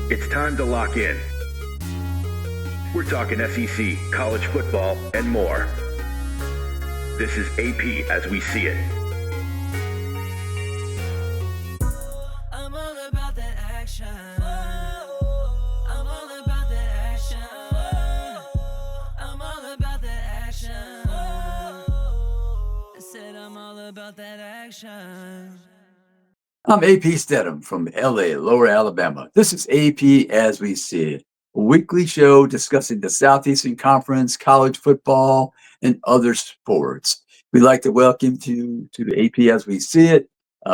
It's time to lock in. We're talking SEC, college football, and more. This is AP as we see it. I'm all about that action. I'm all about that action. I'm all about that action. I said I'm all about that action. I'm AP Stedham from LA, Lower Alabama. This is AP as we see it, a weekly show discussing the Southeastern Conference, college football, and other sports. We'd like to welcome you to the AP as we see it.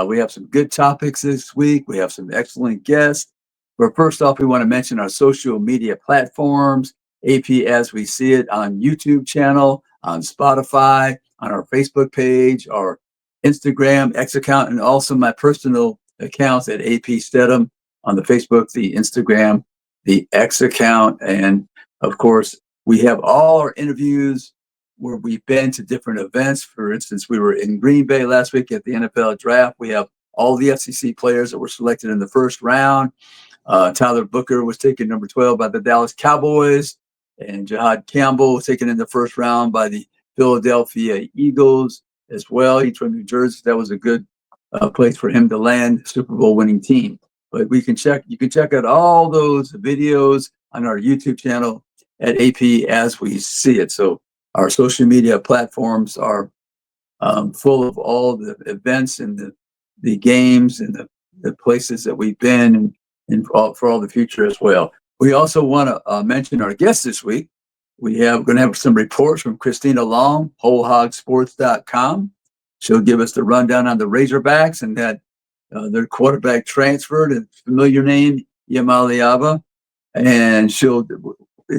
We have some good topics this week. We have some excellent guests. But first off, we want to mention our social media platforms, AP as we see it on YouTube channel, on Spotify, on our Facebook page, our Instagram, X account, and also my personal accounts at AP Stedham on the Facebook, the Instagram, the X account. And of course, we have all our interviews where we've been to different events. For instance, we were in Green Bay last week at the NFL draft. We have all the SEC players that were selected in the first round. Tyler Booker was taken number 12 by the Dallas Cowboys, and Jahad Campbell was taken in the first round by the Philadelphia Eagles as well. He's from New Jersey. That was a good place for him to land, Super Bowl winning team. But you can check out all those videos on our YouTube channel at AP as we see it. So our social media platforms are full of all the events and the games and the places that we've been and for all the future as well. We also want to mention our guest this week. We're going to have some reports from Christina Long, WholeHogSports.com. She'll give us the rundown on the Razorbacks and that their quarterback transferred, a familiar name, Yamaliaba, and she'll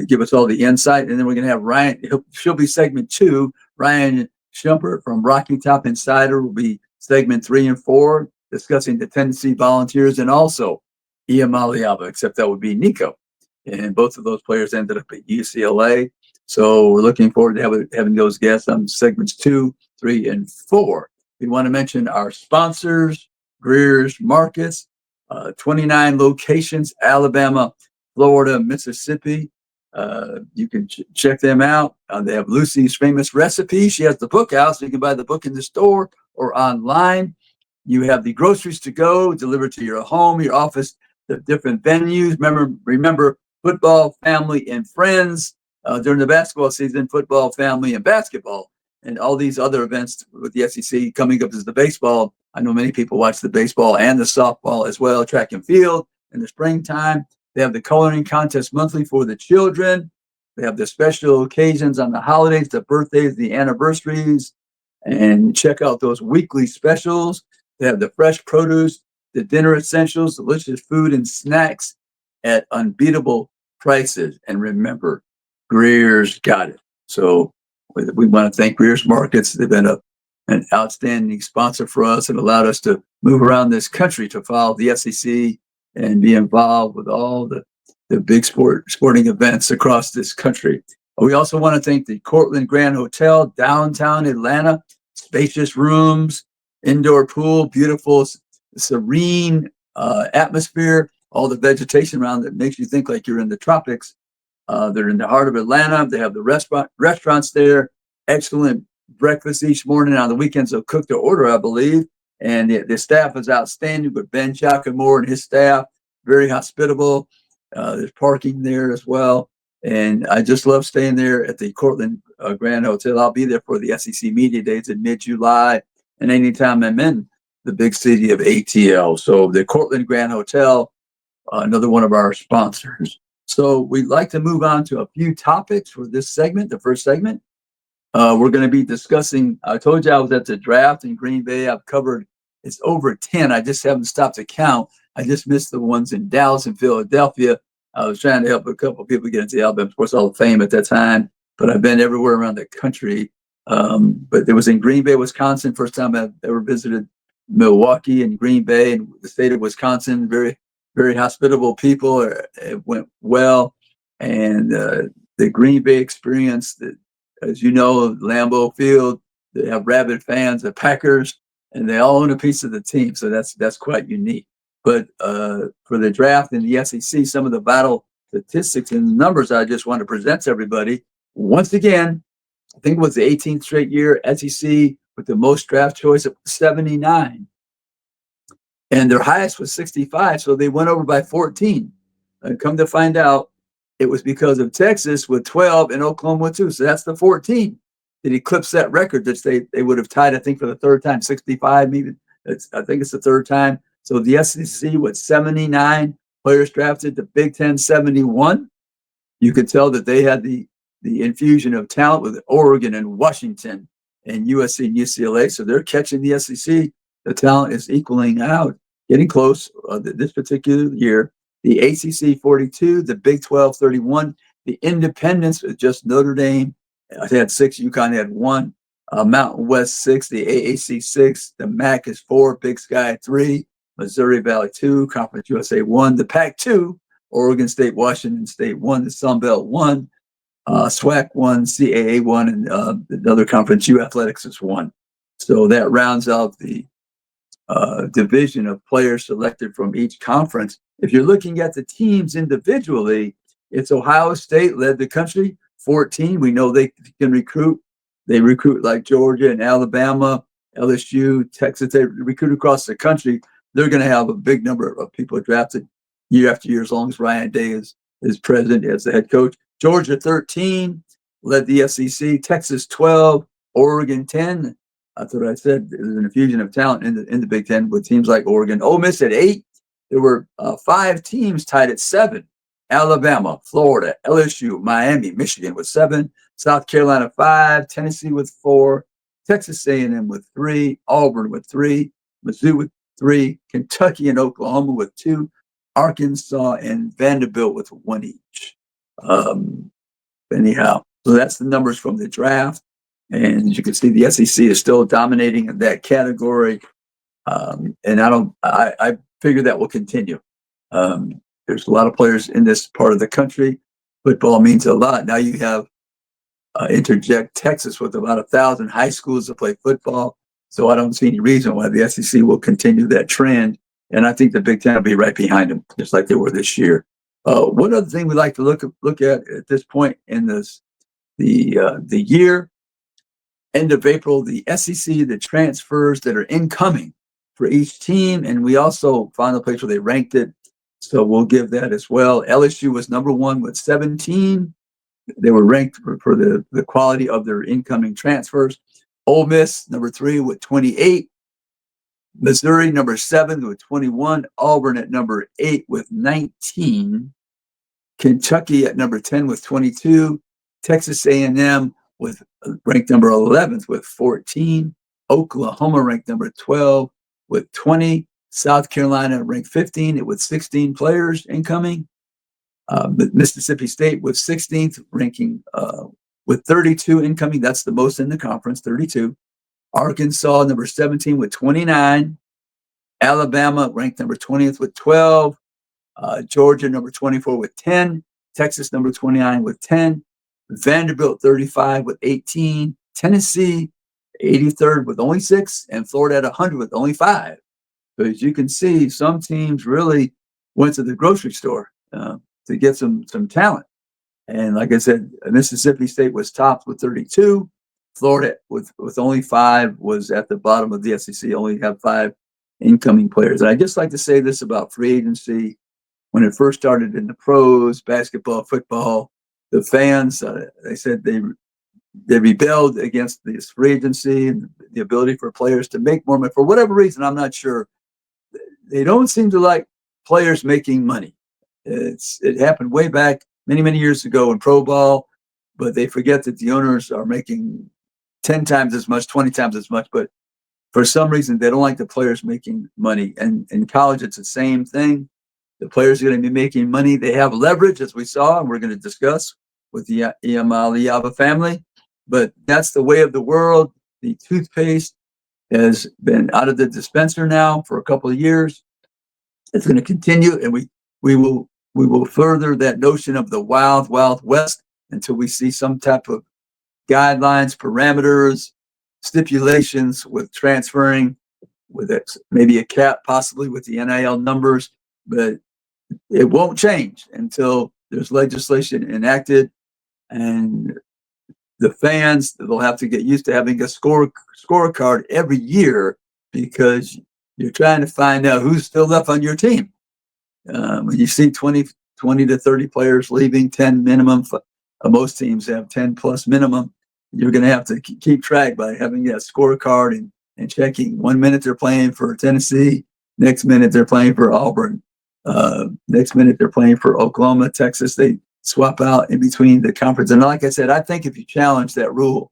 give us all the insight. And then we're going to have Ryan. She'll be segment 2. Ryan Schumpert from Rocky Top Insider will be segment 3 and 4, discussing the Tennessee Volunteers and also Yamaliaba, except that would be Nico. And both of those players ended up at UCLA. So we're looking forward to having those guests on segments 2, 3, and 4. We want to mention our sponsors, Greer's Markets, 29 locations, Alabama, Florida, Mississippi. You can check them out. They have Lucy's Famous Recipes. She has the book out, so you can buy the book in the store or online. You have the groceries to go, delivered to your home, your office, the different venues. Remember, football, family, and friends. During the basketball season, football, family, and basketball, and all these other events with the SEC coming up is the baseball. I know many people watch the baseball and the softball as well, track and field in the springtime. They have the coloring contest monthly for the children. They have the special occasions on the holidays, the birthdays, the anniversaries, and check out those weekly specials. They have the fresh produce, the dinner essentials, delicious food and snacks at unbeatable prices. And remember, Greer's got it. So we want to thank Greer's Markets. They've been an outstanding sponsor for us and allowed us to move around this country to follow the SEC and be involved with all the big sporting events across this country. We also want to thank the Cortland Grand Hotel, downtown Atlanta, spacious rooms, indoor pool, beautiful, serene atmosphere, all the vegetation around that makes you think like you're in the tropics. They're in the heart of Atlanta. They have the restaurants there. Excellent breakfast each morning. On the weekends, they'll cook to order, I believe. And the staff is outstanding, but Ben Giacomo and his staff, very hospitable. There's parking there as well. And I just love staying there at the Cortland Grand Hotel. I'll be there for the SEC Media Days in mid-July and anytime I'm in the big city of ATL. So the Cortland Grand Hotel, another one of our sponsors. So we'd like to move on to a few topics for this segment, the first segment. We're going to be discussing, I told you I was at the draft in Green Bay. I've covered, it's over 10. I just haven't stopped to count. I just missed the ones in Dallas and Philadelphia. I was trying to help a couple of people get into the Alabama Sports Hall of Fame at that time, but I've been everywhere around the country. But it was in Green Bay, Wisconsin. First time I've ever visited Milwaukee and Green Bay and the state of Wisconsin. Very, very hospitable people. It went well. And the Green Bay experience, as you know, Lambeau Field, they have rabid fans, the Packers, and they all own a piece of the team. So that's quite unique. But for the draft in the SEC, some of the vital statistics and numbers I just want to present to everybody. Once again, I think it was the 18th straight year SEC with the most draft choice of 79. And their highest was 65, so they went over by 14. Come to find out, it was because of Texas with 12 and Oklahoma with 2. So that's the 14 that eclipsed that record that they would have tied, I think, for the third time, 65 maybe. I think it's the third time. So the SEC with 79 players drafted, the Big Ten 71. You could tell that they had the infusion of talent with Oregon and Washington and USC and UCLA. So they're catching the SEC. The talent is equaling out, getting close this particular year. The ACC 42, the Big 12 31, the Independents just Notre Dame. They had 6, UConn had 1, Mountain West 6, the AAC 6, the MAC is 4, Big Sky 3, Missouri Valley 2, Conference USA 1, the Pac 2, Oregon State, Washington State 1, the Sun Belt 1, SWAC 1, CAA 1, and another conference, U Athletics is 1. So that rounds out the division of players selected from each conference. If you're looking at the teams individually, it's Ohio State led the country, 14. We know they can recruit. They recruit like Georgia and Alabama, LSU, Texas. They recruit across the country. They're going to have a big number of people drafted year after year as long as Ryan Day is president as the head coach. Georgia 13 led the SEC, Texas 12, Oregon 10. That's what I said. There's an infusion of talent in the Big Ten with teams like Oregon. Ole Miss at 8. There were 5 teams tied at 7. Alabama, Florida, LSU, Miami, Michigan with 7. South Carolina 5. Tennessee with 4. Texas A&M with 3. Auburn with 3. Mizzou with 3. Kentucky and Oklahoma with 2. Arkansas and Vanderbilt with 1 each. Anyhow, so that's the numbers from the draft. And as you can see, the SEC is still dominating in that category. And I figure that will continue. There's a lot of players in this part of the country. Football means a lot. Now you have interject Texas with about 1,000 high schools to play football. So I don't see any reason why the SEC will continue that trend. And I think the Big Ten will be right behind them, just like they were this year. One other thing we like to look at this point in this the year, end of April, the SEC, the transfers that are incoming for each team, and we also found a place where they ranked it, so we'll give that as well. LSU was number 1 with 17. They were ranked for the quality of their incoming transfers. Ole Miss, number 3 with 28. Missouri, number 7 with 21. Auburn at number 8 with 19. Kentucky at number 10 with 22. Texas A&M with ranked number 11th with 14. Oklahoma ranked number 12 with 20. South Carolina ranked 15 with 16 players incoming. Mississippi State was 16th, ranking with 32 incoming. That's the most in the conference, 32. Arkansas, number 17 with 29. Alabama ranked number 20th with 12. Georgia, number 24 with 10. Texas, number 29 with 10. Vanderbilt, 35 with 18. Tennessee, 83rd with only 6. And Florida at 100 with only 5. So as you can see, some teams really went to the grocery store to get some talent. And like I said, Mississippi State was topped with 32. Florida with only 5 was at the bottom of the SEC, only have 5 incoming players. And I just like to say this about free agency. When it first started in the pros, basketball, football, the fans, they said they rebelled against this free agency and the ability for players to make more money. For whatever reason, I'm not sure. They don't seem to like players making money. It happened way back many years ago in pro ball, but they forget that the owners are making 10 times as much, 20 times as much. But for some reason, they don't like the players making money. And in college, it's the same thing. The players are going to be making money. They have leverage, as we saw, and we're going to discuss with the Aliyaba family. But that's the way of the world. The toothpaste has been out of the dispenser now for a couple of years. It's going to continue, and we will further that notion of the wild west until we see some type of guidelines, parameters, stipulations with transferring with it, maybe a cap possibly with the NIL numbers, but it won't change until there's legislation enacted, and the fans, they'll have to get used to having a scorecard every year, because you're trying to find out who's still left on your team. When you see 20 to 30 players leaving, 10 minimum, most teams have 10 plus minimum. You're going to have to keep track by having that scorecard and checking. 1 minute they're playing for Tennessee, next minute they're playing for Auburn, next minute they're playing for Oklahoma, Texas. They swap out in between the conference. And like I said, I think if you challenge that rule,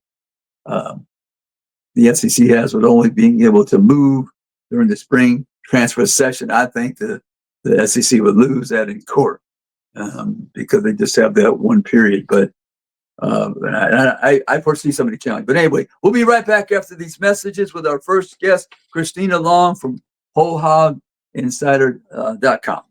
the SEC has with only being able to move during the spring transfer session, I think the SEC would lose that in court, because they just have that one period. But I foresee somebody challenge. But anyway, we'll be right back after these messages with our first guest, Christina Long from WholeHogInsider.com.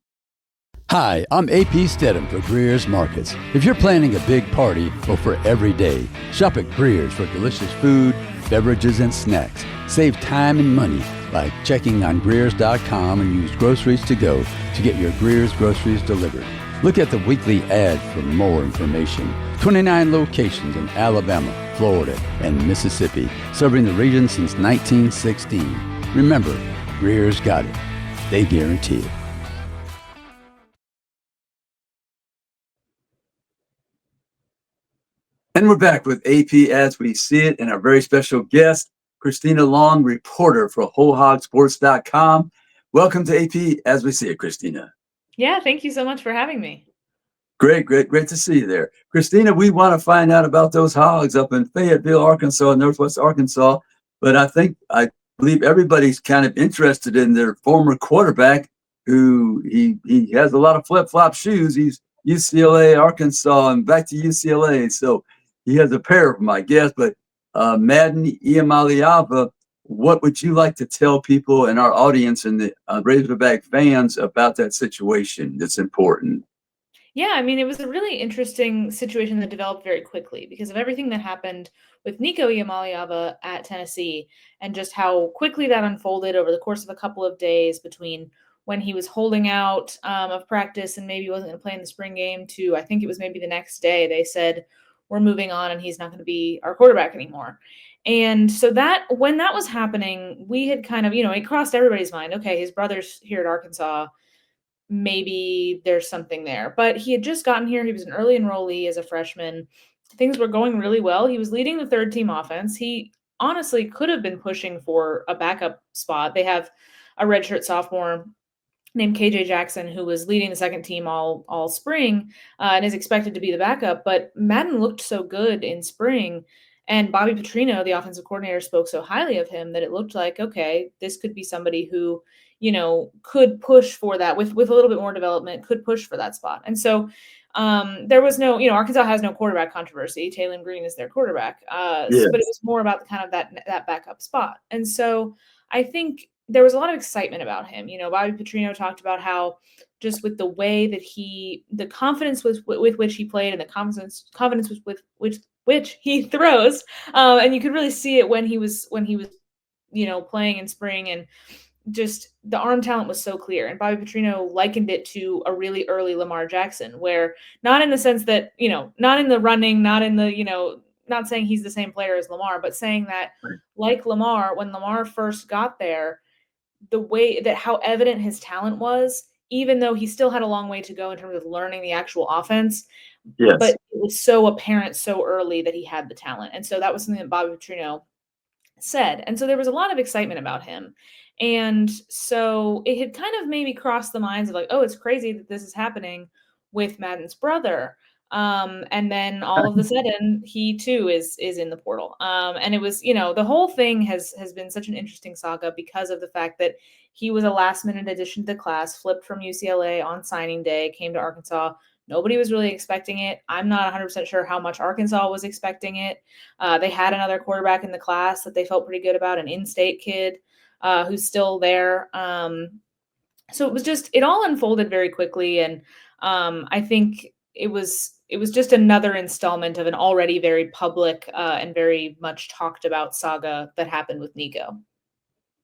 Hi, I'm AP Stedham for Greer's Markets. If you're planning a big party or for every day, shop at Greer's for delicious food, beverages, and snacks. Save time and money by checking on Greer's.com and use groceries to go to get your Greer's groceries delivered. Look at the weekly ad for more information. 29 locations in Alabama, Florida, and Mississippi, serving the region since 1916. Remember, Greer's got it. They guarantee it. And we're back with AP as we see it, and our very special guest, Christina Long, reporter for WholeHogSports.com. Welcome to AP as we see it, Christina. Yeah, thank you so much for having me. Great to see you there. Christina, we want to find out about those Hogs up in Fayetteville, Arkansas, Northwest Arkansas, but I believe everybody's kind of interested in their former quarterback, who he has a lot of flip-flop shoes. He's UCLA, Arkansas, and back to UCLA, so he has a pair of them, I guess. But Madden Iamaleava, what would you like to tell people in our audience and the Razorback fans about that situation that's important? Yeah, I mean, it was a really interesting situation that developed very quickly because of everything that happened with Nico Iamaleava at Tennessee and just how quickly that unfolded over the course of a couple of days between when he was holding out of practice and maybe wasn't going to play in the spring game to, I think it was maybe the next day, they said, we're moving on and he's not going to be our quarterback anymore. And so that when that was happening, we had kind of, it crossed everybody's mind. Okay, his brother's here at Arkansas. Maybe there's something there. But he had just gotten here. He was an early enrollee as a freshman. Things were going really well. He was leading the third team offense. He honestly could have been pushing for a backup spot. They have a redshirt sophomore named KJ Jackson, who was leading the second team all spring and is expected to be the backup. But Madden looked so good in spring, and Bobby Petrino, the offensive coordinator, spoke so highly of him that it looked like, okay, this could be somebody who, could push for that with a little bit more development, could push for that spot. And so there was no, Arkansas has no quarterback controversy. Taylor Green is their quarterback. Yes. But it was more about kind of that backup spot. And so I think there was a lot of excitement about him. Bobby Petrino talked about how just with the way that the confidence with which he played and the confidence with which he throws, and you could really see it when he was playing in spring, and just the arm talent was so clear. And Bobby Petrino likened it to a really early Lamar Jackson, where not in the sense that, not in the running, not in the, not saying he's the same player as Lamar, but saying that like Lamar, when Lamar first got there, the way that how evident his talent was, even though he still had a long way to go in terms of learning the actual offense, yes, but it was so apparent so early that he had the talent. And so that was something that Bobby Petrino said. And so there was a lot of excitement about him. And so it had kind of maybe crossed the minds of like, oh, it's crazy that this is happening with Madden's brother. And then all of a sudden he too is in the portal. And it was, the whole thing has been such an interesting saga because of the fact that he was a last minute addition to the class, flipped from UCLA on signing day, came to Arkansas. Nobody was really expecting it. I'm not 100% sure how much Arkansas was expecting it. They had another quarterback in the class that they felt pretty good about, an in-state kid who's still there. So it all unfolded very quickly. And I think it was just another installment of an already very public and very much talked about saga that happened with Nico.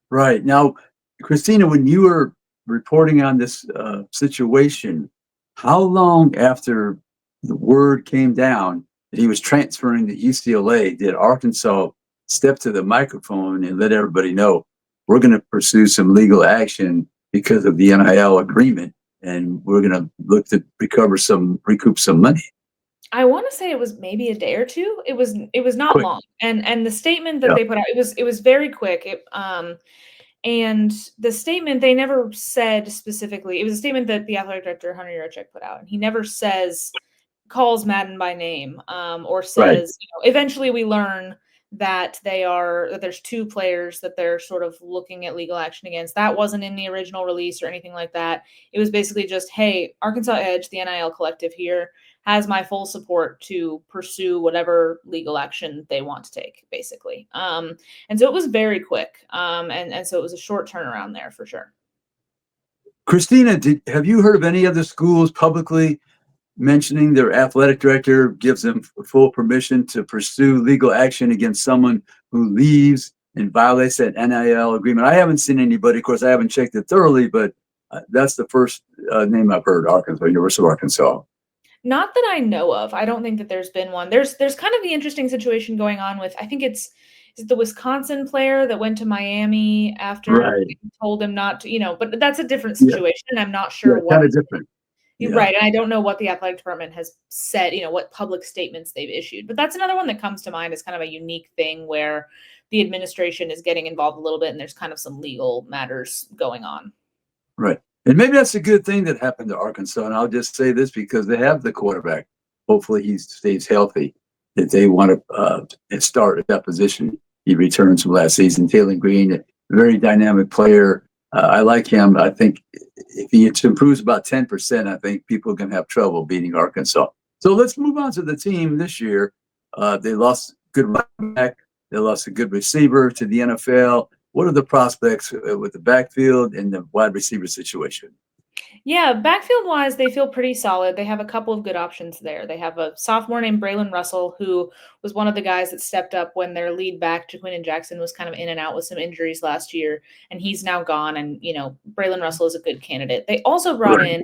Right. Now, Christina, when you were reporting on this situation, how long after the word came down that he was transferring to UCLA did Arkansas step to the microphone and let everybody know we're going to pursue some legal action because of the NIL agreement, and we're going to look to recoup some money? I wanna say it was maybe a day or 2. It was not Quick. long, and the statement that Yeah. they put out, it was very quick. And the statement, they never said specifically. It was a statement that the athletic director, Hunter Yurchek, put out, and he never calls Madden by name, or Right. says, eventually we learn that there's 2 players that they're sort of looking at legal action against. That wasn't in the original release or anything like that. It was basically just, hey, Arkansas Edge, the NIL collective here, has my full support to pursue whatever legal action they want to take, basically. And so it was very quick. And so it was a short turnaround there for sure. Christina, have you heard of any other schools publicly mentioning their athletic director gives them full permission to pursue legal action against someone who leaves and violates that NIL agreement? I haven't seen anybody. Of course, I haven't checked it thoroughly, but that's the first name I've heard. Arkansas, University of Arkansas. Not that I know of. I don't think that there's been one. There's kind of the interesting situation going on with, I think is it the Wisconsin player that went to Miami after Right. they told him not to, but that's a different Yeah. situation. And I'm not Yeah. sure what Kind of different. you're Yeah. right. And I don't know what the athletic department has said, what public statements they've issued. But that's another one that comes to mind as kind of a unique thing where the administration is getting involved a little bit and there's kind of some legal matters going on. Right. And maybe that's a good thing that happened to Arkansas. And I'll just say this because they have the quarterback. Hopefully he stays healthy. That they want to start at that position. He returns from last season. Taylor Green, a very dynamic player. I like him. I think if he improves about 10%, I think people are going to have trouble beating Arkansas. So let's move on to the team this year. They lost a good running back. They lost a good receiver to the NFL. What are the prospects with the backfield and the wide receiver situation? Yeah, backfield wise, they feel pretty solid. They have a couple of good options there. They have a sophomore named Braylon Russell, who was one of the guys that stepped up when their lead back, Jaquindon Jackson, was kind of in and out with some injuries last year, and he's now gone. And Braylon Russell is a good candidate. They also brought in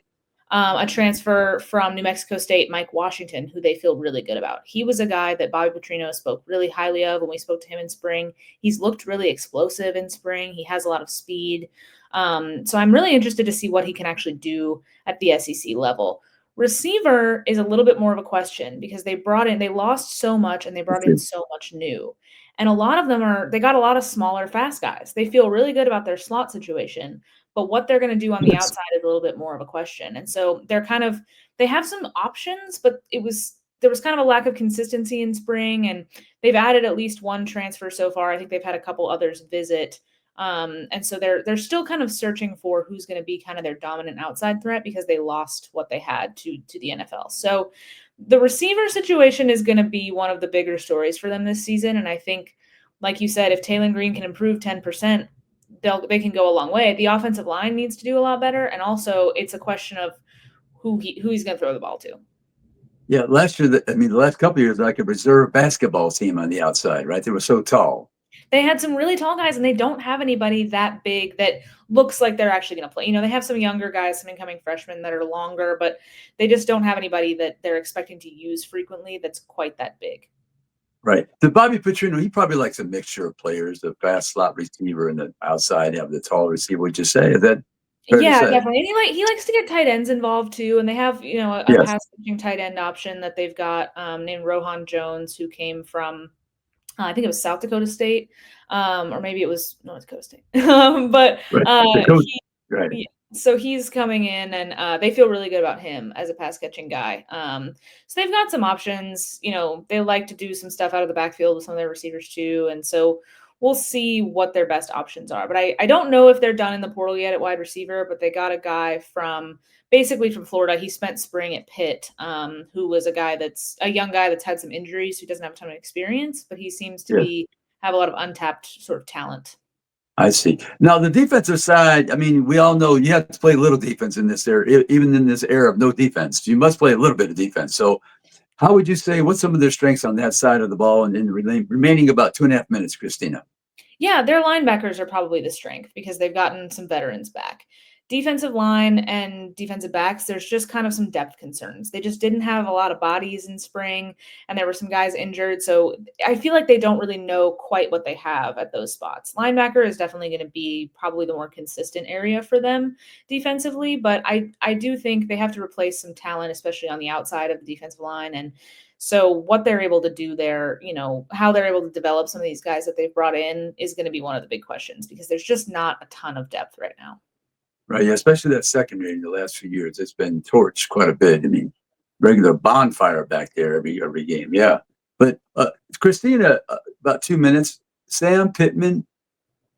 a transfer from New Mexico State, Mike Washington, who they feel really good about. He was a guy that Bobby Petrino spoke really highly of when we spoke to him in spring. He's looked really explosive in spring. He has a lot of speed. So I'm really interested to see what he can actually do at the SEC level. Receiver is a little bit more of a question because they lost so much and they brought in so much new. And a lot of them they got a lot of smaller, fast guys. They feel really good about their slot situation, but what they're going to do on the outside is a little bit more of a question. And so they have some options, but there was kind of a lack of consistency in spring, and they've added at least one transfer so far. I think they've had a couple others visit. And so they're still kind of searching for who's going to be kind of their dominant outside threat because they lost what they had to the NFL. So the receiver situation is going to be one of the bigger stories for them this season. And I think, like you said, if Taylor Green can improve 10%, they can go a long way. The offensive line needs to do a lot better. And also it's a question of who he's going to throw the ball to. Yeah, last year, the last couple of years, like a reserve basketball team on the outside, right? They were so tall. They had some really tall guys, and they don't have anybody that big that looks like they're actually going to play. They have some younger guys, some incoming freshmen that are longer, but they just don't have anybody that they're expecting to use frequently that's quite that big. Right. The Bobby Petrino, he probably likes a mixture of players, the fast slot receiver and the outside have the tall receiver. Would you say? Is that fair to say? Definitely. And he likes to get tight ends involved too. And they have, a pass catching tight end option that they've got named Rohan Jones, who came from I think it was South Dakota State, or maybe it was North Dakota State. But so he's coming in, and they feel really good about him as a pass catching guy. So they've got some options. They like to do some stuff out of the backfield with some of their receivers too, and so we'll see what their best options are. But I don't know if they're done in the portal yet at wide receiver. But they got a guy basically from Florida. He spent spring at Pitt, who was a young guy that's had some injuries, who doesn't have a ton of experience, but he seems to have a lot of untapped sort of talent. I see. Now, the defensive side, we all know you have to play a little defense in this era, even in this era of no defense. You must play a little bit of defense. So how would you say, what's some of their strengths on that side of the ball and in the remaining about 2.5 minutes, Christina? Yeah, their linebackers are probably the strength because they've gotten some veterans back. Defensive line and defensive backs, there's just kind of some depth concerns. They just didn't have a lot of bodies in spring, and there were some guys injured. So I feel like they don't really know quite what they have at those spots. Linebacker is definitely going to be probably the more consistent area for them defensively, but I do think they have to replace some talent, especially on the outside of the defensive line. And so what they're able to do there, how they're able to develop some of these guys that they've brought in is going to be one of the big questions because there's just not a ton of depth right now. Right, yeah, especially that secondary in the last few years. It's been torched quite a bit. I mean, regular bonfire back there every game. Yeah. But Christina, about 2 minutes. Sam Pittman,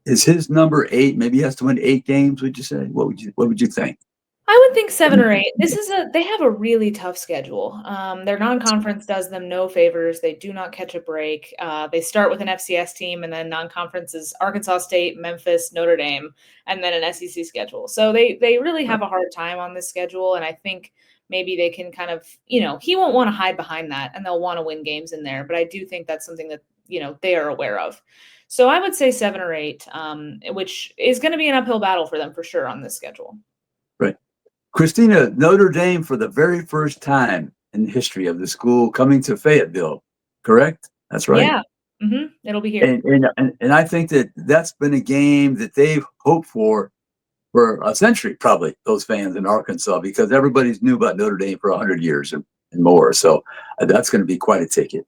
is his number 8? Maybe he has to win 8 games, would you say? What would you think? I would think 7 or 8. They have a really tough schedule. Their non-conference does them no favors. They do not catch a break. They start with an FCS team, and then non-conference is Arkansas State, Memphis, Notre Dame, and then an SEC schedule. So they really have a hard time on this schedule, and I think maybe they can kind of, he won't want to hide behind that, and they'll want to win games in there. But I do think that's something that, they are aware of. So I would say 7 or 8, which is going to be an uphill battle for them for sure on this schedule. Right. Christina, Notre Dame for the very first time in the history of the school coming to Fayetteville, correct? That's right. Yeah. It'll be here. And I think that's been a game that they've hoped for a century, probably, those fans in Arkansas, because everybody's knew about Notre Dame for 100 years and more. So that's going to be quite a ticket.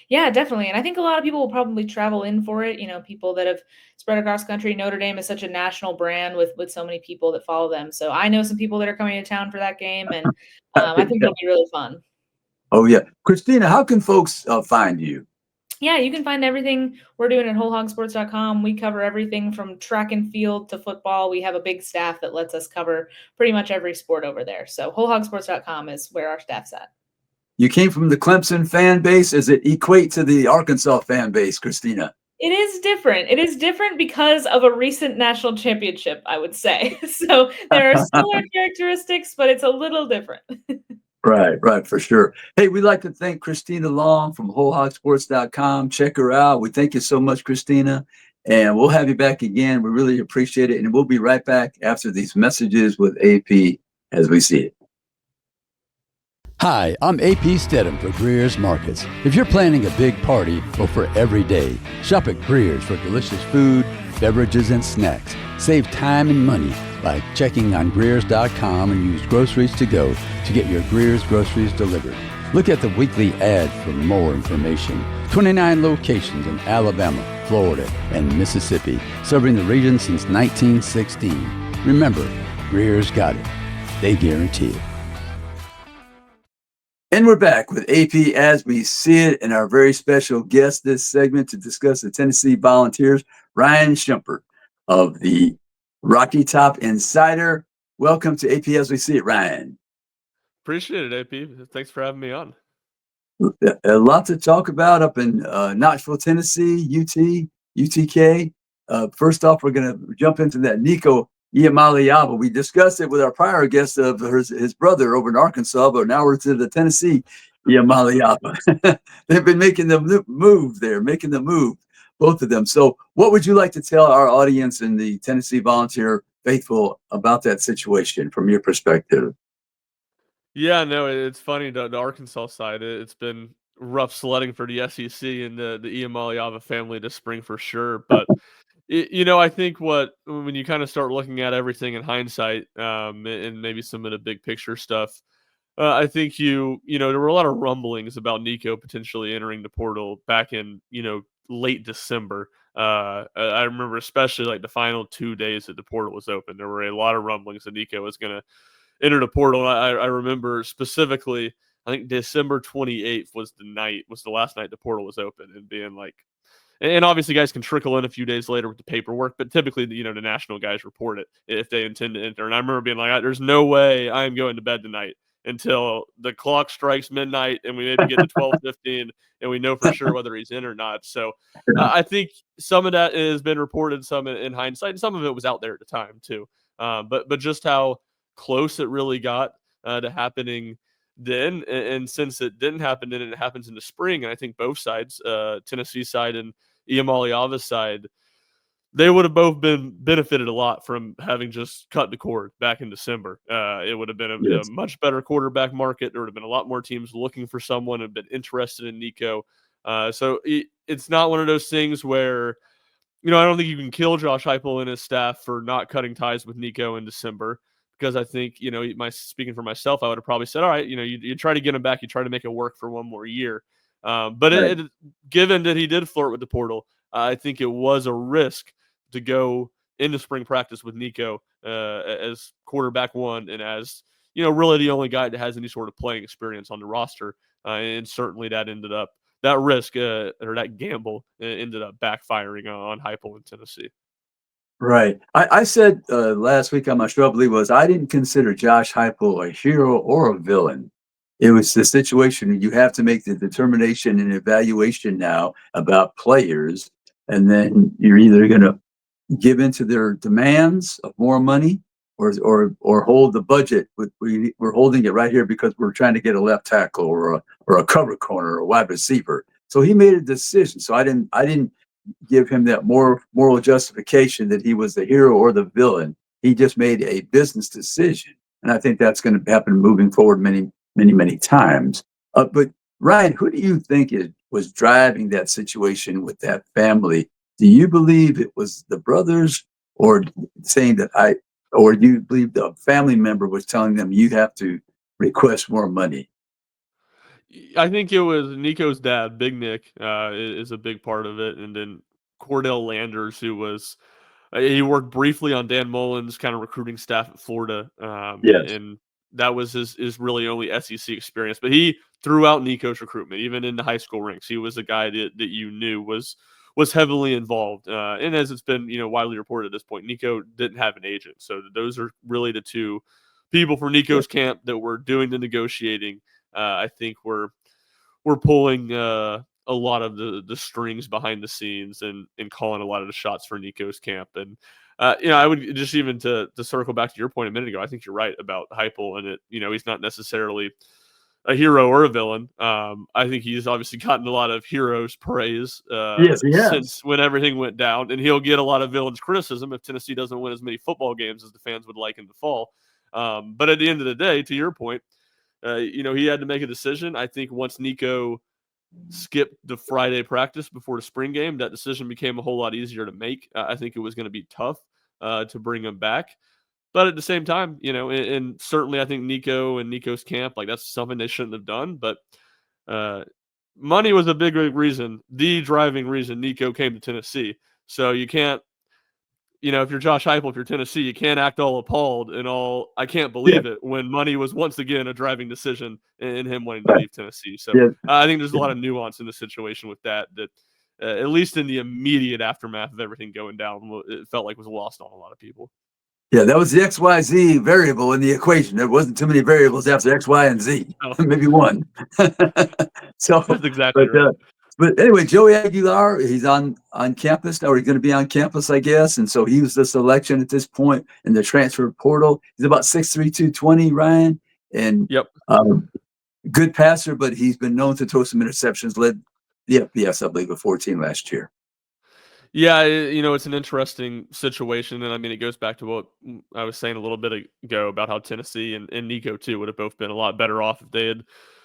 Yeah, definitely. And I think a lot of people will probably travel in for it. People that have spread across the country. Notre Dame is such a national brand with so many people that follow them. So I know some people that are coming to town for that game, and I think it'll be really fun. Oh, yeah. Christina, how can folks find you? Yeah, you can find everything we're doing at wholehogsports.com. We cover everything from track and field to football. We have a big staff that lets us cover pretty much every sport over there. So wholehogsports.com is where our staff's at. You came from the Clemson fan base. Does it equate to the Arkansas fan base, Christina? It is different. It is different because of a recent national championship, I would say. So there are similar characteristics, but it's a little different. Right, for sure. Hey, we'd like to thank Christina Long from wholehogsports.com. Check her out. We thank you so much, Christina. And we'll have you back again. We really appreciate it. And we'll be right back after these messages with AP as we see it. Hi, I'm AP Stedham for Greer's Markets. If you're planning a big party or for every day, shop at Greer's for delicious food, beverages, and snacks. Save time and money by checking on Greer's.com and use groceries to go to get your Greer's groceries delivered. Look at the weekly ad for more information. 29 locations in Alabama, Florida, and Mississippi, serving the region since 1916. Remember, Greer's got it. They guarantee it. And we're back with AP as we see it, and our very special guest this segment to discuss the Tennessee Volunteers, Ryan Schumpert of the Rocky Top Insider. Welcome to AP as we see it, Ryan. Appreciate it, AP. Thanks for having me on. A lot to talk about up in Knoxville, Tennessee, UTK. First off, we're going to jump into that Nico Iamaleava. We discussed it with our prior guest of his brother over in Arkansas, but now we're to the Tennessee Iamaleava. They've been making the move, both of them. So what would you like to tell our audience and the Tennessee Volunteer faithful about that situation from your perspective? Yeah, no, it's funny. The Arkansas side, it's been rough sledding for the SEC and the Iamaleava family this spring for sure. But I think when you kind of start looking at everything in hindsight, and maybe some of the big picture stuff, I think there were a lot of rumblings about Nico potentially entering the portal back in late December. I remember especially like the final 2 days that the portal was open, there were a lot of rumblings that Nico was going to enter the portal. I remember specifically, I think December 28th was the last night the portal was open, and being like, and obviously guys can trickle in a few days later with the paperwork, but typically, the national guys report it if they intend to enter. And I remember being like, there's no way I'm going to bed tonight until the clock strikes midnight and we maybe get to 12:15 and we know for sure whether he's in or not. So I think some of that has been reported, some in hindsight, and some of it was out there at the time too. But just how close it really got to happening then, and since it didn't happen then, it happens in the spring, and I think both sides, Tennessee side and Iamaleava's side, they would have both been benefited a lot from having just cut the cord back in December. It would have been a Yes. much better quarterback market. There would have been a lot more teams looking for someone and been interested in Nico. So it's not one of those things where, I don't think you can kill Josh Heupel and his staff for not cutting ties with Nico in December, because I think, speaking for myself, I would have probably said, all right, you try to get him back, you try to make it work for one more year. But Right. given that he did flirt with the portal, I think it was a risk to go into spring practice with Nico as quarterback one and as, really the only guy that has any sort of playing experience on the roster. And certainly that risk or that gamble ended up backfiring on Heupel in Tennessee. Right. I said last week on my show, I believe it was, I didn't consider Josh Heupel a hero or a villain. It was the situation you have to make the determination and evaluation now about players, and then you're either going to give into their demands of more money, or hold the budget. We're holding it right here because we're trying to get a left tackle or a cover corner or a wide receiver. So he made a decision. So I didn't give him that moral justification that he was the hero or the villain. He just made a business decision, and I think that's going to happen moving forward many times. But Ryan, who do you think was driving that situation with that family? Do you believe it was the brothers, or or do you believe the family member was telling them you have to request more money? I think it was Nico's dad, Big Nick, is a big part of it, and then Cordell Landers, who was he worked briefly on Dan Mullen's kind of recruiting staff at Florida, Yes. and that was his really only SEC experience. But he threw out Nico's recruitment, even in the high school ranks. He was a guy that you knew was heavily involved. And as it's been widely reported at this point, Nico didn't have an agent, so those are really the two people from Nico's camp that were doing the negotiating. I think we're pulling a lot of the strings behind the scenes and calling a lot of the shots for Nico's camp. And I would just, even to circle back to your point a minute ago, I think you're right about Heupel, and he's not necessarily a hero or a villain. I think he's obviously gotten a lot of heroes praise Yes, he has. since when everything went down, and he'll get a lot of villains criticism if Tennessee doesn't win as many football games as the fans would like in the fall. But at the end of the day, to your point, he had to make a decision. I think once Nico skipped the Friday practice before the spring game, that decision became a whole lot easier to make. I think it was going to be tough to bring him back. But at the same time, and certainly I think Nico and Nico's camp, like, that's something they shouldn't have done. But money was a big reason, the driving reason Nico came to Tennessee. So you can't, if you're Josh Heupel, if you're Tennessee, you can't act all appalled and all, I can't Yeah. believe it, when money was once again a driving decision in him wanting to Right. leave Tennessee. So Yeah. I think there's a lot of nuance in the situation with that, at least in the immediate aftermath of everything going down, it felt like was lost on a lot of people. Yeah, that was the XYZ variable in the equation. There wasn't too many variables after X, Y, and Z. No. Maybe one. So, That's exactly right. But anyway, Joey Aguilar, he's on campus now, or he's going to be on campus, I guess. And so he was the selection at this point in the transfer portal. He's about 6'3", 220, Ryan, and Yep. good passer, but he's been known to throw some interceptions. Led the FBS, I believe, with 14 last year. Yeah, it's an interesting situation, and I mean, it goes back to what I was saying a little bit ago about how Tennessee and Nico too would have both been a lot better off if they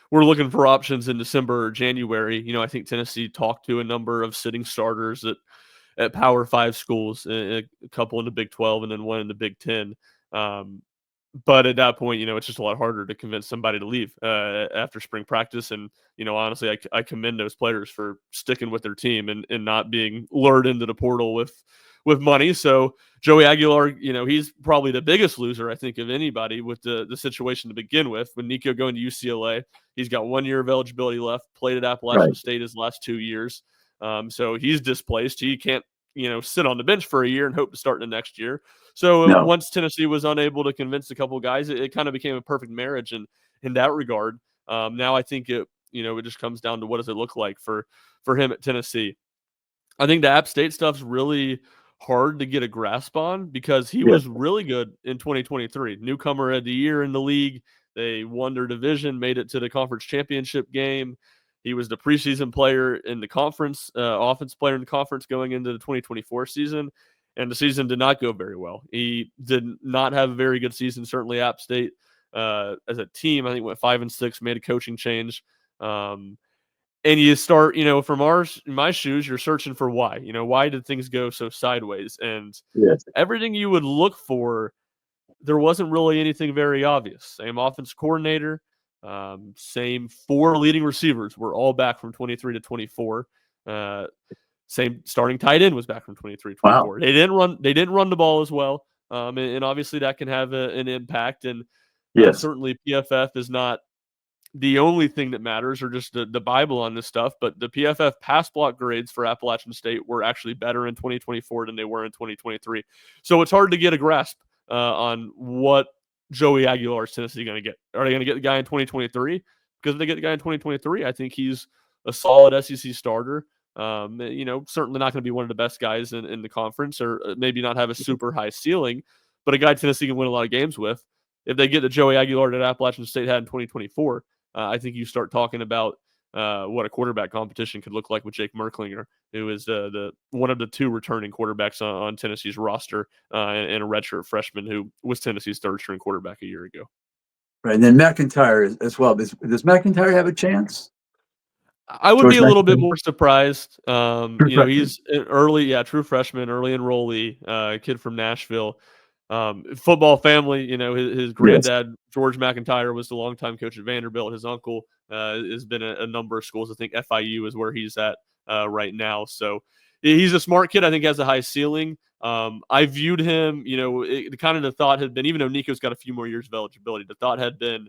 were looking for options in December or January. I think Tennessee talked to a number of sitting starters at Power 5 schools, a couple in the Big 12 and then one in the Big 10. But at that point, it's just a lot harder to convince somebody to leave after spring practice. And, honestly, I commend those players for sticking with their team and not being lured into the portal with money. So Joey Aguilar, he's probably the biggest loser, I think, of anybody with the situation to begin with. When Nico going to UCLA, he's got 1 year of eligibility left, played at Appalachian State his last 2 years. So he's displaced. He can't, sit on the bench for a year and hope to start in the next year. So once Tennessee was unable to convince a couple of guys, it kind of became a perfect marriage in that regard. Now I think it just comes down to what does it look like for him at Tennessee. I think the App State stuff's really hard to get a grasp on because he was really good in 2023. Newcomer of the year in the league. They won their division, made it to the conference championship game. He was the preseason player in the conference, offense player in the conference going into the 2024 season. and the season did not go very well. He did not have a very good season. Certainly, App State as a team, I think went 5-6, made a coaching change. And you start, from my shoes, you're searching for why. Why did things go so sideways? And Yes. everything you would look for, there wasn't really anything very obvious. Same offense coordinator, same 4 leading receivers were all back from 23 to 24. Same starting tight end was back from 23 to 24. Wow. They didn't run the ball as well. And obviously that can have an impact. And Yes. certainly PFF is not the only thing that matters, or just the Bible on this stuff, but the PFF pass block grades for Appalachian State were actually better in 2024 than they were in 2023. So it's hard to get a grasp on what Joey Aguilar's Tennessee going to get. Are they going to get the guy in 2023? Because if they get the guy in 2023, I think he's a solid SEC starter. Certainly not going to be one of the best guys in the conference, or maybe not have a super high ceiling, but a guy Tennessee can win a lot of games with. If they get the Joey Aguilar that Appalachian State had in 2024, I think you start talking about what a quarterback competition could look like with Jake Merklinger, who is the one of the 2 returning quarterbacks on Tennessee's roster, and a redshirt freshman who was Tennessee's 3rd-string quarterback a year ago. Right, and then McIntyre as well. Does McIntyre have a chance? I would George be a little bit McIntyre? more surprised. True freshman. He's an true freshman, early enrollee, kid from Nashville. Football family, his granddad, George McIntyre, was the longtime coach at Vanderbilt. His uncle has been at a number of schools. I think FIU is where he's at right now. So he's a smart kid. I think has a high ceiling. I viewed him, the thought had been, even though Nico's got a few more years of eligibility, the thought had been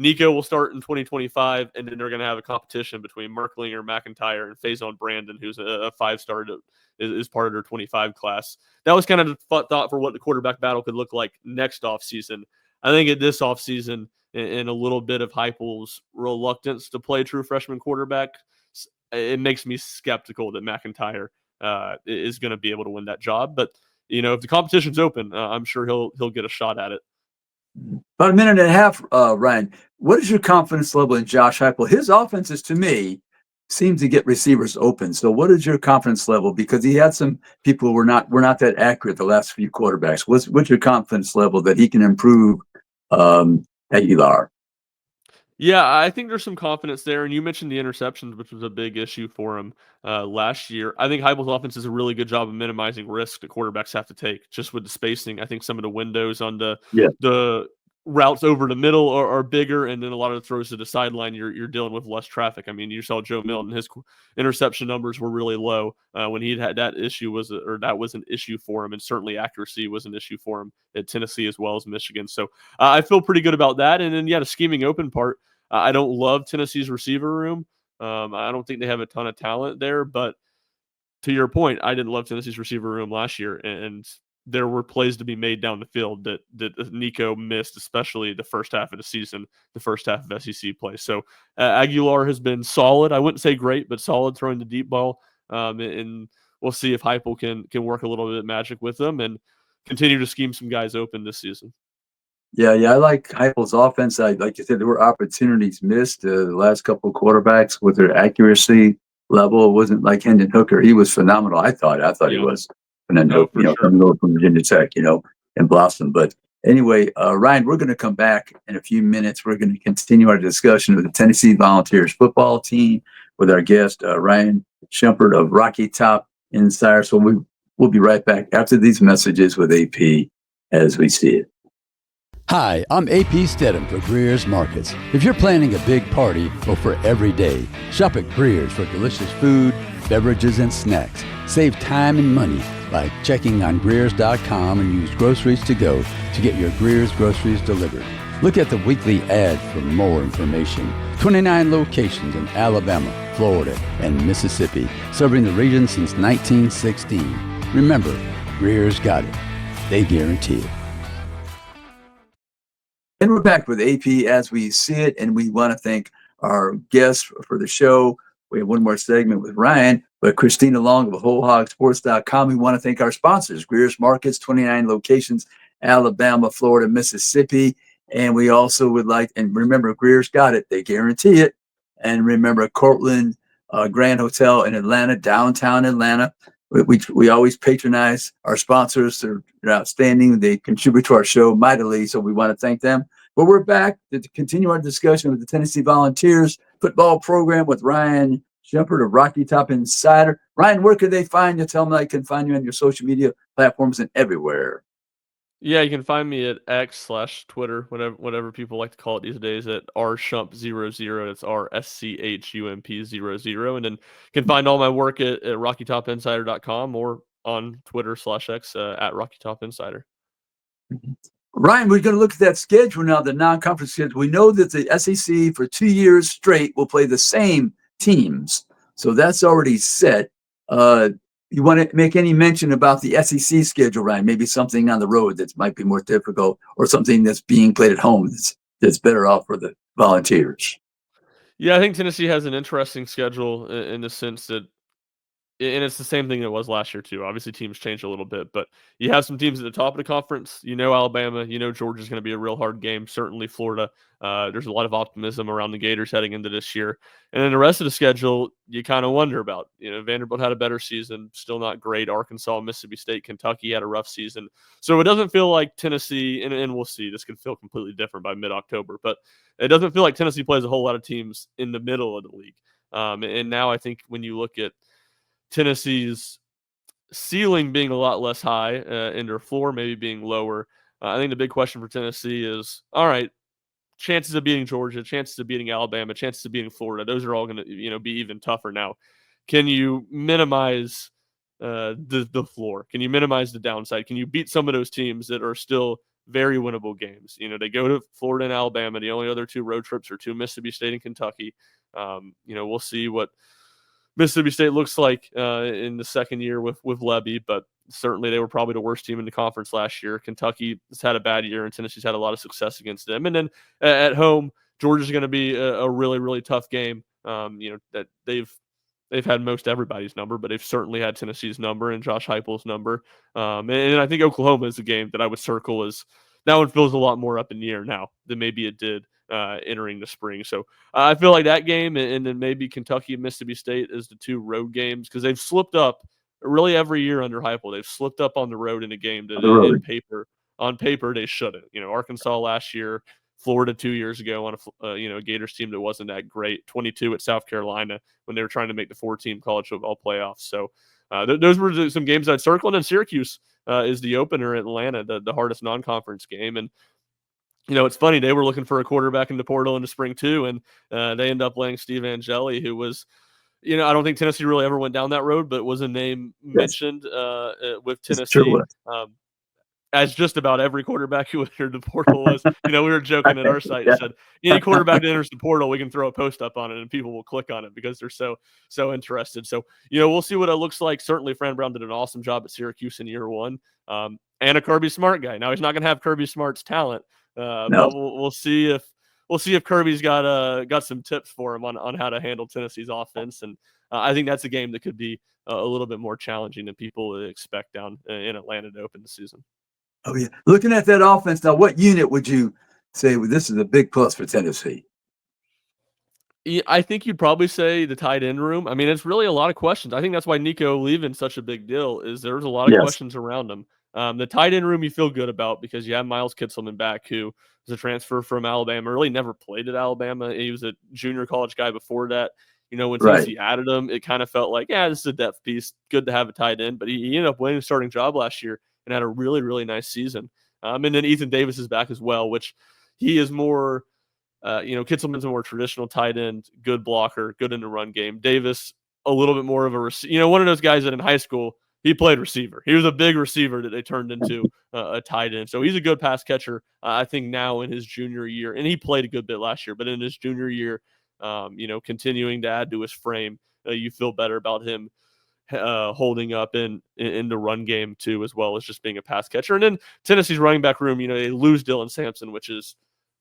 Nico will start in 2025, and then they're going to have a competition between Merklinger, McIntyre, and Faison Brandon, who's a 5-star is part of their 25 class. That was kind of the thought for what the quarterback battle could look like next offseason. I think at this offseason, and a little bit of Heupel's reluctance to play true freshman quarterback, it makes me skeptical that McIntyre is going to be able to win that job. But if the competition's open, I'm sure he'll get a shot at it. About a minute and a half, Ryan. What is your confidence level in Josh Heupel? His offenses, to me, seem to get receivers open. So, what is your confidence level? Because he had some people who were not that accurate the last few quarterbacks. What's your confidence level that he can improve Aguilar? Yeah, I think there's some confidence there. And you mentioned the interceptions, which was a big issue for him last year. I think Heupel's offense does a really good job of minimizing risk that quarterbacks have to take, just with the spacing. I think some of the windows on the routes over the middle are bigger, and then a lot of the throws to the sideline, you're dealing with less traffic. I mean, you saw Joe Milton; his interception numbers were really low when he had that issue that was an issue for him, and certainly accuracy was an issue for him at Tennessee as well as Michigan. So I feel pretty good about that. And then the scheming open part. I don't love Tennessee's receiver room. I don't think they have a ton of talent there, but to your point, I didn't love Tennessee's receiver room last year, and there were plays to be made down the field that Nico missed, especially the first half of the season, the first half of SEC play. So Aguilar has been solid. I wouldn't say great, but solid throwing the deep ball. And we'll see if Heupel can work a little bit of magic with them and continue to scheme some guys open this season. Yeah, I like Heupel's offense. Like you said, there were opportunities missed. The last couple of quarterbacks with their accuracy level, it wasn't like Hendon Hooker. He was phenomenal. I thought he was. And then Hooker, sure. coming over from Virginia Tech, and blossom. But anyway, Ryan, we're going to come back in a few minutes. We're going to continue our discussion with the Tennessee Volunteers football team with our guest Ryan Schumpert of Rocky Top Insider. So we'll be right back after these messages with AP as we see it. Hi, I'm AP Stedham for Greer's Markets. If you're planning a big party or for every day, shop at Greer's for delicious food, beverages, and snacks. Save time and money by checking on Greers.com and use groceries to go to get your Greer's groceries delivered. Look at the weekly ad for more information. 29 locations in Alabama, Florida, and Mississippi, serving the region since 1916. Remember, Greer's got it. They guarantee it. And we're back with AP as we see it, and we want to thank our guests for the show. We have one more segment with Ryan, but Christina Long of WholeHogSports.com. We want to thank our sponsors, Greer's Markets, 29 locations, Alabama, Florida, Mississippi. And we also would like, and remember, Greer's got it. They guarantee it. And remember, Cortland Grand Hotel in Atlanta, downtown Atlanta. We always patronize our sponsors. They're outstanding. They contribute to our show mightily, so we want to thank them. But we're back to continue our discussion with the Tennessee Volunteers football program with Ryan Schumpert of Rocky Top Insider. Ryan, where could they find you? Tell them they can find you on your social media platforms and everywhere. Yeah, you can find me at X/Twitter, whatever people like to call it these days, at rschump00. That's RSCHUMP00. And then you can find all my work at RockyTopInsider.com or on Twitter/X at RockyTopInsider. Ryan, we're going to look at that schedule now, the non-conference schedule. We know that the SEC for 2 years straight will play the same teams. So that's already set. You want to make any mention about the SEC schedule, Ryan? Maybe something on the road that might be more difficult, or something that's being played at home that's better off for the Volunteers. Yeah, I think Tennessee has an interesting schedule in the sense that, and it's the same thing it was last year too. Obviously, teams change a little bit, but you have some teams at the top of the conference. Alabama. Georgia's going to be a real hard game. Certainly, Florida. There's a lot of optimism around the Gators heading into this year. And then the rest of the schedule, you kind of wonder about. Vanderbilt had a better season, still not great. Arkansas, Mississippi State, Kentucky had a rough season. So it doesn't feel like Tennessee, and we'll see. This could feel completely different by mid-October, but it doesn't feel like Tennessee plays a whole lot of teams in the middle of the league. And now I think when you look at Tennessee's ceiling being a lot less high and their floor maybe being lower. I think the big question for Tennessee is, all right, chances of beating Georgia, chances of beating Alabama, chances of beating Florida, those are all going to be even tougher now. Can you minimize the floor? Can you minimize the downside? Can you beat some of those teams that are still very winnable games? They go to Florida and Alabama. The only other two road trips are to Mississippi State and Kentucky. We'll see what Mississippi State looks like in the second year with Lebby, but certainly they were probably the worst team in the conference last year. Kentucky has had a bad year, and Tennessee's had a lot of success against them. And then at home, Georgia's going to be a really, really tough game. That they've had most everybody's number, but they've certainly had Tennessee's number and Josh Heupel's number. And I think Oklahoma is a game that I would circle as that one feels a lot more up in the air now than maybe it did entering the spring. So I feel like that game and then maybe Kentucky and Mississippi State is the two road games, because they've slipped up really every year under Heupel. They've slipped up on the road in a game that on paper they shouldn't. Arkansas last year, Florida 2 years ago on a Gators team that wasn't that great, 22 at South Carolina when they were trying to make the 4-team college football playoffs. So those were some games I'd circle. And then Syracuse is the opener at Atlanta, the hardest non-conference game. And it's funny, they were looking for a quarterback in the portal in the spring too, and they end up laying Steve Angeli, who was, I don't think Tennessee really ever went down that road, but was a name mentioned with Tennessee. As just about every quarterback who entered the portal was. We were joking at our site and said, any quarterback that enters the portal, we can throw a post up on it and people will click on it because they're so interested. So, we'll see what it looks like. Certainly, Fran Brown did an awesome job at Syracuse in year one. And a Kirby Smart guy. Now, he's not going to have Kirby Smart's talent, but we'll see if Kirby's got some tips for him on how to handle Tennessee's offense. And I think that's a game that could be a little bit more challenging than people expect down in Atlanta to open the season. Oh, yeah. Looking at that offense now, what unit would you say this is a big plus for Tennessee? I think you'd probably say the tight end room. I mean, it's really a lot of questions. I think that's why Nico leaving such a big deal is there's a lot of questions around him. The tight end room you feel good about because you have Miles Kitselman back, who was a transfer from Alabama, really never played at Alabama. He was a junior college guy before that. When Tennessee added him, it kind of felt like, this is a depth piece. Good to have a tight end. But he ended up winning a starting job last year and had a really, really nice season. And then Ethan Davis is back as well, which he is more, Kitselman's a more traditional tight end, good blocker, good in the run game. Davis, a little bit more of a, one of those guys that in high school, he played receiver. He was a big receiver that they turned into a tight end. So he's a good pass catcher. I think now in his junior year, and he played a good bit last year, but in his junior year, continuing to add to his frame, you feel better about him holding up in the run game too, as well as just being a pass catcher. And then Tennessee's running back room, they lose Dylan Sampson, which is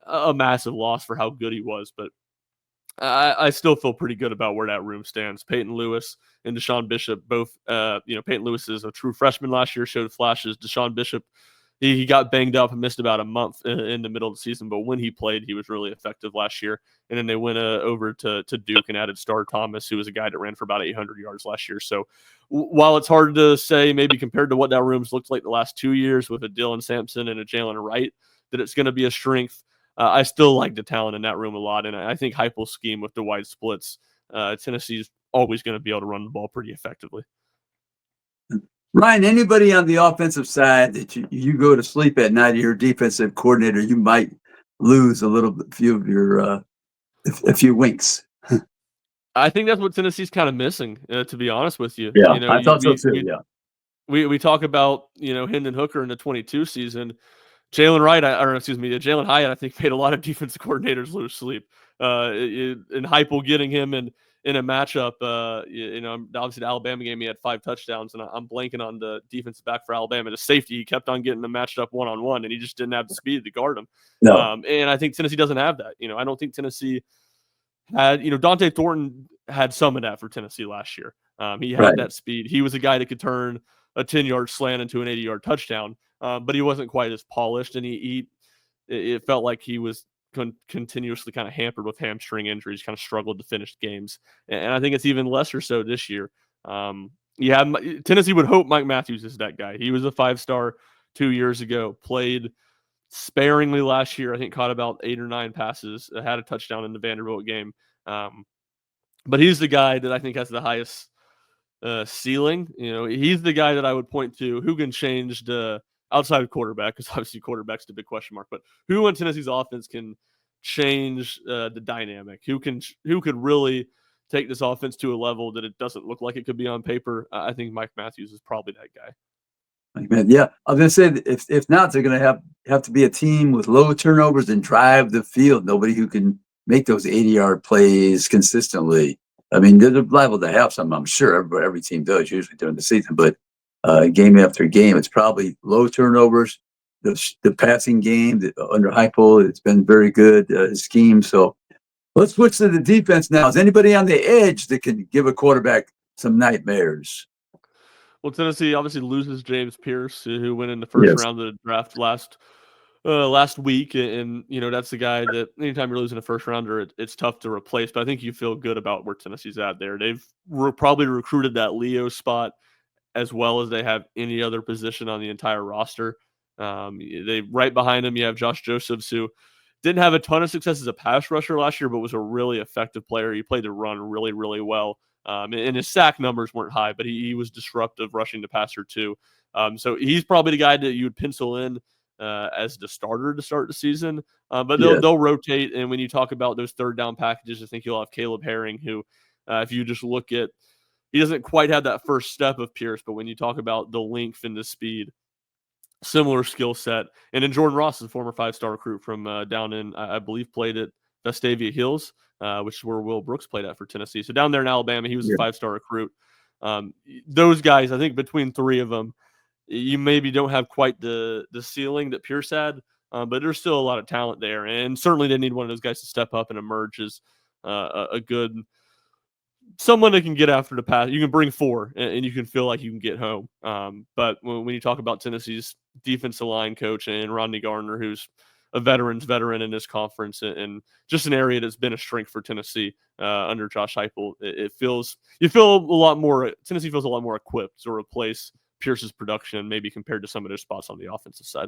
a massive loss for how good he was, but I still feel pretty good about where that room stands. Peyton Lewis and Deshaun Bishop both, Peyton Lewis is a true freshman last year, showed flashes. Deshaun Bishop he got banged up and missed about a month in the middle of the season. But when he played, he was really effective last year. And then they went over to Duke and added Star Thomas, who was a guy that ran for about 800 yards last year. So while it's hard to say, maybe compared to what that room's looked like the last 2 years with a Dylan Sampson and a Jalen Wright, that it's going to be a strength, I still like the talent in that room a lot. And I think Heupel's scheme with the wide splits, Tennessee's always going to be able to run the ball pretty effectively. Ryan, anybody on the offensive side that you go to sleep at night, your defensive coordinator, you might lose a few of your a few winks. I think that's what Tennessee's kind of missing, to be honest with you. Yeah, You know, I thought so too. Yeah, we talk about, Hendon Hooker in the 22 season. Jalen Wright, Jalen Hyatt, I think made a lot of defensive coordinators lose sleep. And Heupel getting him in a matchup, obviously the Alabama game, he had 5 touchdowns, and I'm blanking on the defensive back for Alabama. The safety, he kept on getting them matched up one-on-one, and he just didn't have the speed to guard him. no, And I think Tennessee doesn't have that. I don't think Tennessee had, Dante Thornton had some of that for Tennessee last year. He had right. that speed. He was a guy that could turn a 10-yard slant into an 80-yard touchdown, but he wasn't quite as polished, and it felt like he was continuously kind of hampered with hamstring injuries, kind of struggled to finish games. And I think it's even lesser so this year. Tennessee would hope Mike Matthews is that guy. He was a 5-star 2 years ago, played sparingly last year. I think caught about 8 or 9 passes, had a touchdown in the Vanderbilt game. But he's the guy that I think has the highest ceiling. He's the guy that I would point to who can change the outside of quarterback, because obviously quarterback's the big question mark, but who in Tennessee's offense can change the dynamic? Who could really take this offense to a level that it doesn't look like it could be on paper? I think Mike Matthews is probably that guy. Yeah, I was going to say, if not, they're going to have to be a team with low turnovers and drive the field. Nobody who can make those 80-yard plays consistently. I mean, they're liable to have some, I'm sure. Every team does usually during the season, but game after game, it's probably low turnovers. The passing game under Heupel, it's been very good scheme. So let's switch to the defense now. Is anybody on the edge that can give a quarterback some nightmares? Well, Tennessee obviously loses James Pierce, who went in the first round of the draft last week, and that's the guy that anytime you're losing a first rounder, it's tough to replace. But I think you feel good about where Tennessee's at there. They've probably recruited that Leo spot as well as they have any other position on the entire roster. They right behind him, you have Josh Josephs, who didn't have a ton of success as a pass rusher last year, but was a really effective player. He played the run really, really well. And his sack numbers weren't high, but he was disruptive rushing the passer too. So he's probably the guy that you would pencil in as the starter to start the season. But they'll rotate. And when you talk about those third down packages, I think you'll have Caleb Herring, who, if you just look at, he doesn't quite have that first step of Pierce, but when you talk about the length and the speed, similar skill set. And then Jordan Ross is a former 5-star recruit from down in, I believe, played at Vestavia Hills, which is where Will Brooks played at for Tennessee. So down there in Alabama, he was a 5-star recruit. Those guys, I think between 3 of them, you maybe don't have quite the ceiling that Pierce had, but there's still a lot of talent there. And certainly they need one of those guys to step up and emerge as a good someone that can get after the pass. You can bring 4 and you can feel like you can get home. But when you talk about Tennessee's defensive line coach and Rodney Gardner, who's a veteran in this conference and just an area that's been a strength for Tennessee under Josh Heupel, Tennessee feels a lot more equipped to replace Pierce's production, maybe compared to some of their spots on the offensive side.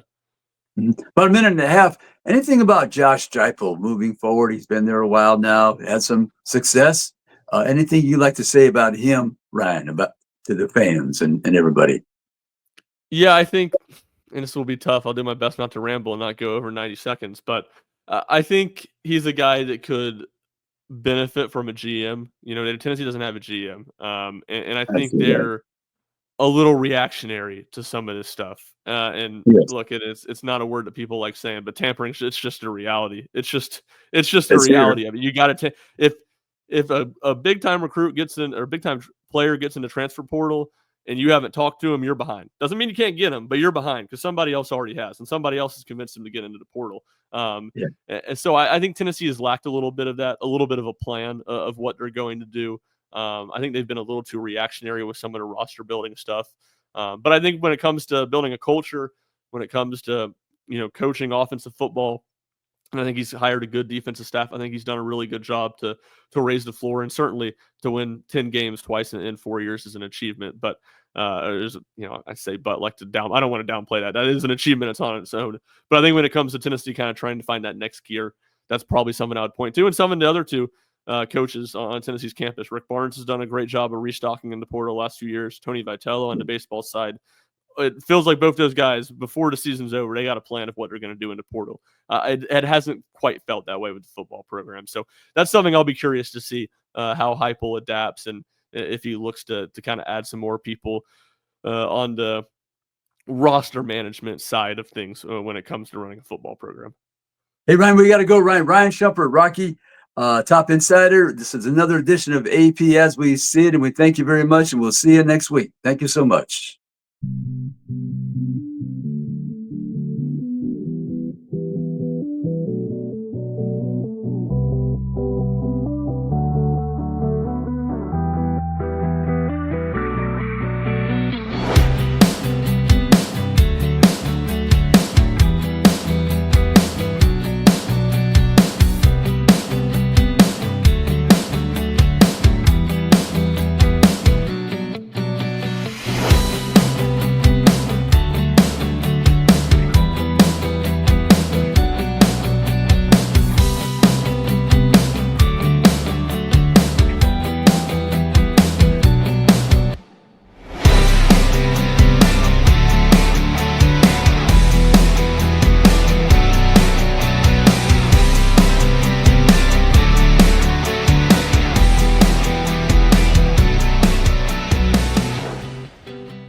About a minute and a half. Anything about Josh Heupel moving forward? He's been there a while now, had some success. Anything you'd like to say about him, Ryan, about to the fans and everybody? Yeah, I think, and this will be tough, I'll do my best not to ramble and not go over 90 seconds, but I think he's a guy that could benefit from a GM. Tennessee doesn't have a GM, and I think they're a little reactionary to some of this stuff. Look, it's not a word that people like saying, but tampering, it's just a reality. It's just a reality of it. You got to if a big time recruit gets in, or a big time player gets in the transfer portal and you haven't talked to him, you're behind. Doesn't mean you can't get him, but you're behind because somebody else already has, and somebody else has convinced him to get into the portal. And so I think Tennessee has lacked a little bit of that, a little bit of a plan of what they're going to do. I think they've been a little too reactionary with some of the roster building stuff. But I think when it comes to building a culture, when it comes to, coaching offensive football. And I think he's hired a good defensive staff. I think he's done a really good job to raise the floor, and certainly to win 10 games twice in 4 years is an achievement. But I say but like to down. I don't want to downplay that. That is an achievement. It's on its own. But I think when it comes to Tennessee, kind of trying to find that next gear, that's probably something I would point to. And some of the other two coaches on Tennessee's campus, Rick Barnes has done a great job of restocking in the portal the last few years. Tony Vitello on the baseball side, it feels like both those guys, before the season's over, they got a plan of what they're going to do in the portal. It hasn't quite felt that way with the football program. So that's something I'll be curious to see how Heupel adapts, and if he looks to kind of add some more people on the roster management side of things when it comes to running a football program. Hey, Ryan, we got to go. Ryan Schumpert, Rocky, Top Insider. This is another edition of AP As We See It, and we thank you very much, and we'll see you next week. Thank you so much.